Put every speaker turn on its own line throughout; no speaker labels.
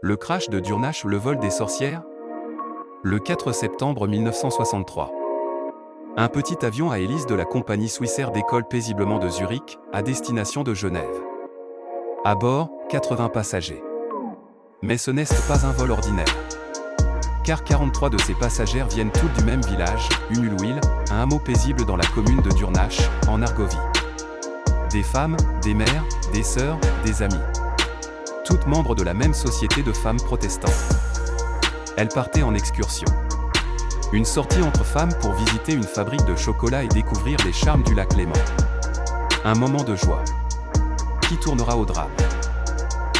Le crash de Durnash ou le vol des sorcières? Le 4 septembre 1963. Un petit avion à hélice de la compagnie Swissair décolle paisiblement de Zurich, à destination de Genève. À bord, 80 passagers. Mais ce n'est pas un vol ordinaire. Car 43 de ces passagères viennent toutes du même village, Humulwil, un hameau paisible dans la commune de Durnash, en Argovie. Des femmes, des mères, des sœurs, des amies. Toutes membres de la même société de femmes protestantes. Elles partaient en excursion. Une sortie entre femmes pour visiter une fabrique de chocolat et découvrir les charmes du lac Léman. Un moment de joie qui tournera au drame.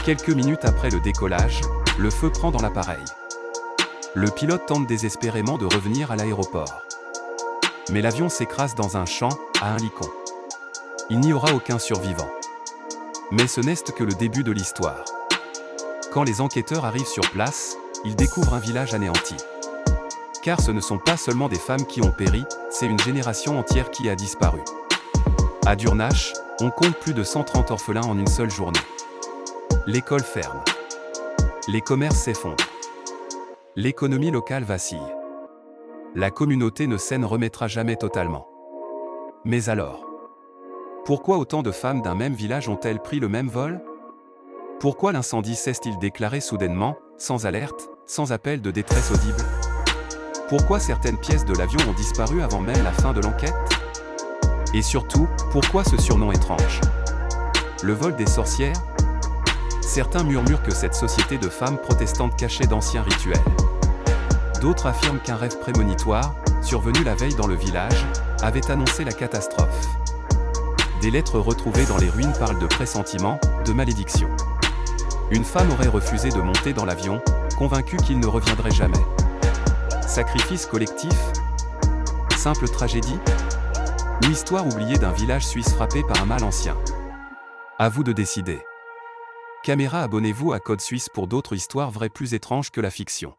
Quelques minutes après le décollage, le feu prend dans l'appareil. Le pilote tente désespérément de revenir à l'aéroport. Mais l'avion s'écrase dans un champ, à un licon. Il n'y aura aucun survivant. Mais ce n'est que le début de l'histoire. Quand les enquêteurs arrivent sur place, ils découvrent un village anéanti. Car ce ne sont pas seulement des femmes qui ont péri, c'est une génération entière qui a disparu. À Durnash, on compte plus de 130 orphelins en une seule journée. L'école ferme. Les commerces s'effondrent. L'économie locale vacille. La communauté ne s'en remettra jamais totalement. Mais alors, pourquoi autant de femmes d'un même village ont-elles pris le même vol? Pourquoi l'incendie s'est-il déclaré soudainement, sans alerte, sans appel de détresse audible? Pourquoi certaines pièces de l'avion ont disparu avant même la fin de l'enquête? Et surtout, pourquoi ce surnom étrange? Le vol des sorcières? Certains murmurent que cette société de femmes protestantes cachait d'anciens rituels. D'autres affirment qu'un rêve prémonitoire, survenu la veille dans le village, avait annoncé la catastrophe. Des lettres retrouvées dans les ruines parlent de pressentiments, de malédictions. Une femme aurait refusé de monter dans l'avion, convaincue qu'il ne reviendrait jamais. Sacrifice collectif? Simple tragédie? Ou histoire oubliée d'un village suisse frappé par un mal ancien? À vous de décider. Caméra, abonnez-vous à Code Suisse pour d'autres histoires vraies plus étranges que la fiction.